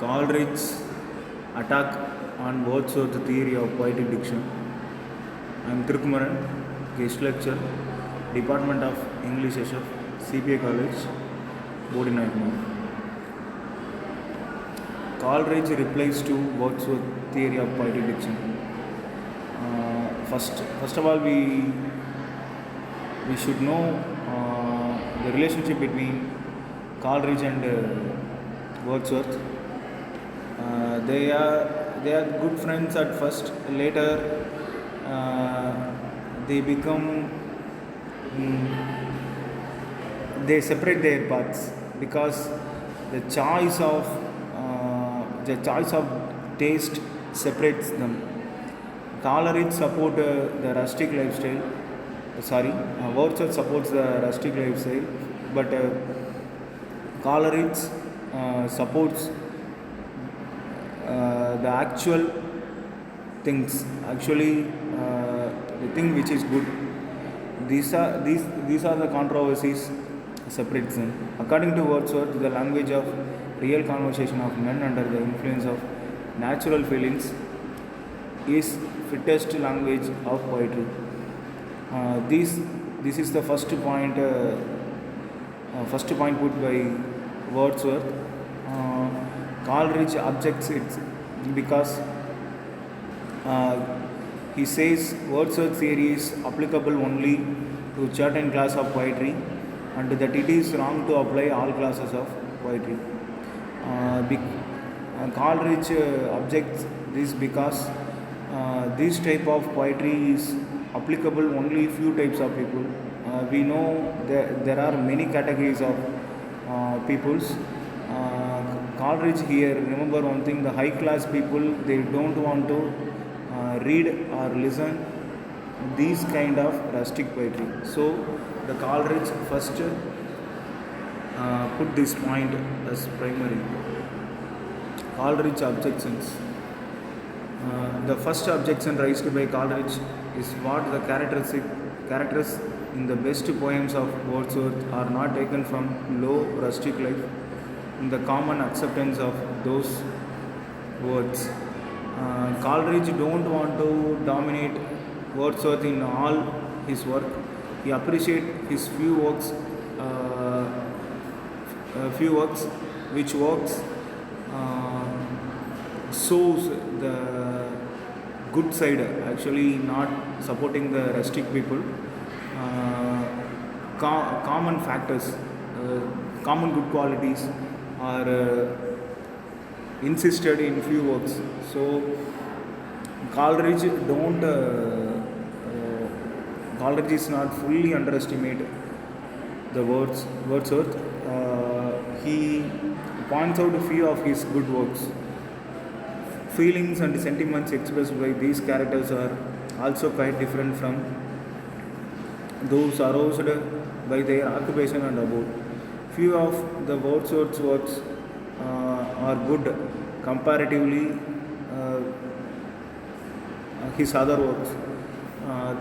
Coleridge's attack on Wordsworth theory of poetic diction. I am Thirukumaran, guest lecturer, Department of English SF, CPA College, Bodinayakanur. Coleridge replies to Wordsworth theory of poetic diction. First of all, we should know the relationship between Coleridge and Wordsworth. They are good friends at first. Later, they become they separate their paths because the choice of taste separates them. Coleridge support the rustic lifestyle. Wordsworth supports the rustic lifestyle, but Coleridge supports the actual things. Actually, the thing which is good. These are the controversies separates them. According to Wordsworth, the language of real conversation of men under the influence of natural feelings is fittest language of poetry. This is the first point put by Wordsworth. Coleridge objects it because he says Wordsworth theory is applicable only to certain class of poetry and that it is wrong to apply all classes of poetry. Coleridge objects this because this type of poetry is applicable only few types of people. We know there are many categories of peoples. Coleridge here, remember one thing, the high class people, they don't want to read or listen these kind of rustic poetry. So the Coleridge first put this point as primary. Coleridge objections. The first objection raised by Coleridge is what the characters in the best poems of Wordsworth are not taken from low rustic life in the common acceptance of those words. Coleridge don't want to dominate Wordsworth in all his work. He appreciates his few works which works shows the good side, actually not supporting the rustic people. Common factors, common good qualities are insisted in few works. So Coleridge is not fully underestimate the Wordsworth. He points out a few of his good works. Feelings and sentiments expressed by these characters are also quite different from those aroused by their occupation and abode. Few of the Wordsworth's works are good comparatively his other works.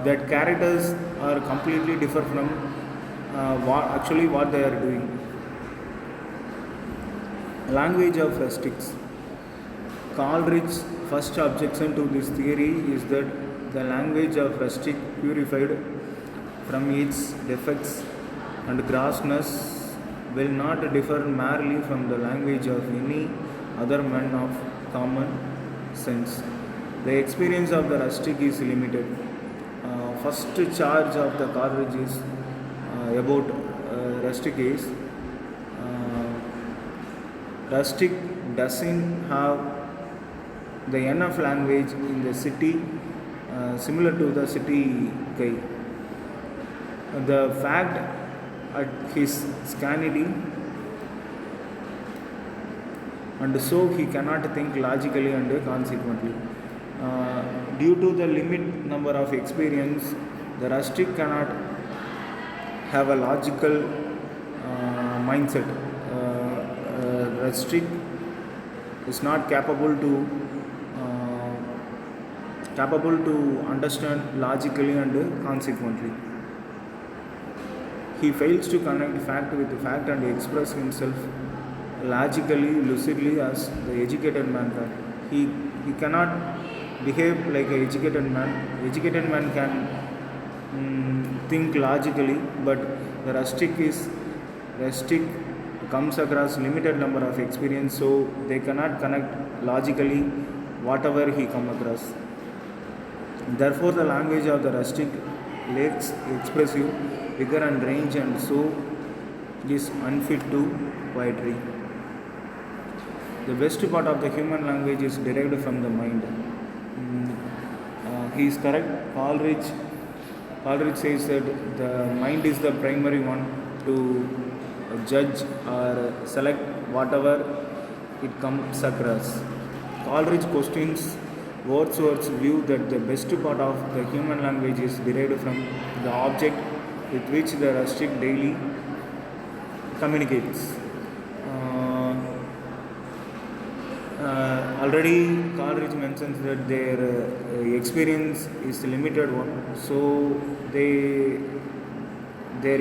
That characters are completely different from what they are doing. Language of rustics. Coleridge's first objection to this theory is that the language of rustic, purified from its defects and grossness, will not differ merely from the language of any other man of common sense. The experience of the rustic is limited. First charge of the Coleridge is about rustic is rustic doesn't have the enough language in the city similar to the city guy. The fact at his scanty, and so he cannot think logically and consequently. Due to the limit number of experience, the rustic cannot have a logical mindset. Rustic is not capable to understand logically and consequently. He fails to connect fact with fact and express himself logically, lucidly as the educated man can. He cannot behave like an educated man. Educated man can think logically, but the rustic comes across limited number of experience, so they cannot connect logically whatever he come across. Therefore, the language of the rustic lacks expressive vigor and range, and so is unfit to poetry. The best part of the human language is derived from the mind. He is correct. Coleridge says that the mind is the primary one to judge or select whatever it comes across. Coleridge questions Wordsworth's view that the best part of the human language is derived from the object with which the rustic daily communicates. Already Coleridge mentions that their experience is limited one, so their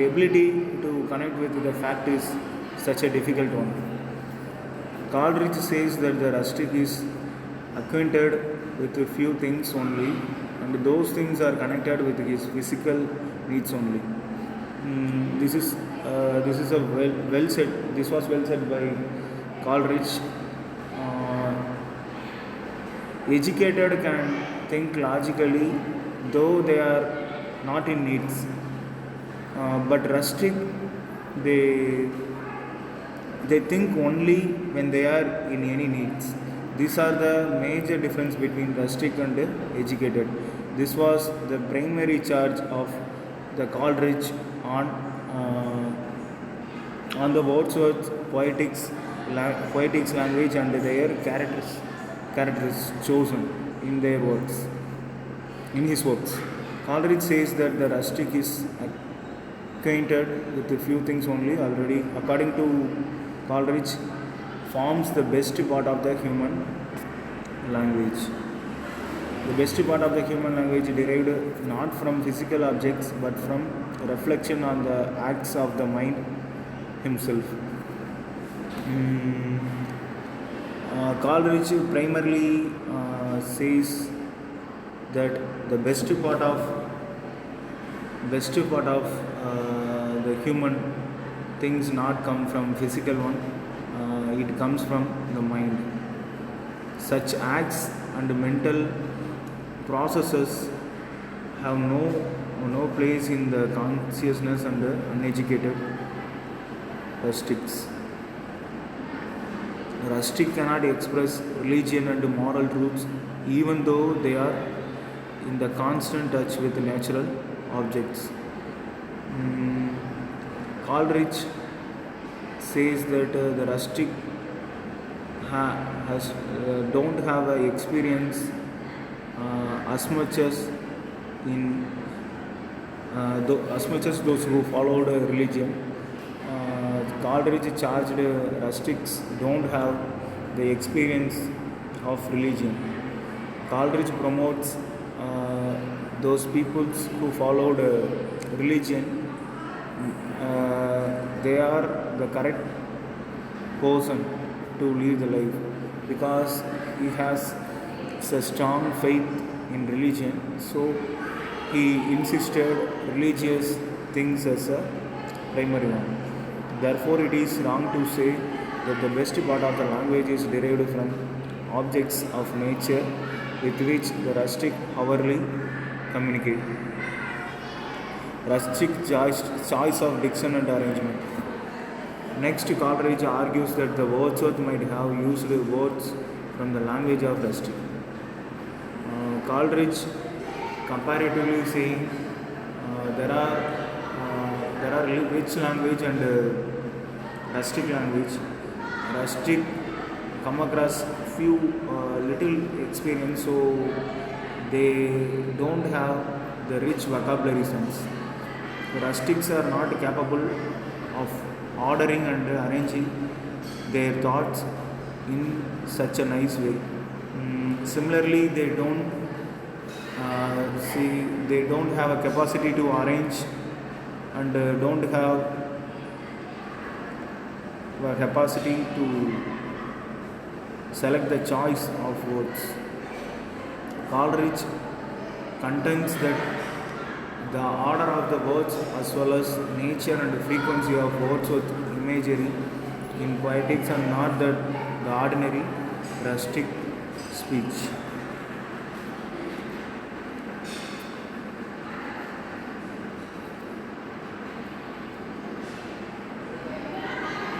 ability to connect with the fact is such a difficult one. Coleridge says that the rustic is acquainted with a few things only, and those things are connected with his physical needs only. This is a well said. This was well said by Coleridge. Educated can think logically, though they are not in needs. But rustic, they think only when they are in any needs. These are the major difference between rustic and educated. This was the primary charge of the Coleridge on the Wordsworth poetics language and their characters chosen in their works. In his works, Coleridge says that the rustic is acquainted with a few things only. Already, according to Coleridge, forms the best part of the human language. The best part of the human language derived not from physical objects but from reflection on the acts of the mind himself. Coleridge primarily says that the best part of the human things not come from physical one. It comes from the mind. Such acts and mental processes have no place in the consciousness and the uneducated rustics. Rustic cannot express religion and moral truths even though they are in the constant touch with natural objects. Coleridge says that the rustic don't have a experience as much as those who followed religion. Coleridge charged rustics don't have the experience of religion. Coleridge promotes those peoples who followed religion. They are the correct person to live the life because he has a strong faith in religion, so he insisted religious things as a primary one. Therefore, it is wrong to say that the best part of the language is derived from objects of nature with which the rustic hourly communicate. Rustic choice of diction and arrangement. Next, Coleridge argues that the Wordsworth might have used words from the language of rustic. Coleridge comparatively saying there are rich language and rustic language. Rustic come across few little experience, so they don't have the rich vocabulary sense. The rustics are not capable of ordering and arranging their thoughts in such a nice way. Similarly, they don't have a capacity to arrange and don't have capacity to select the choice of words. Coleridge contends that the order of the words as well as nature and frequency of Wordsworth imagery in poetics are not that the ordinary rustic speech.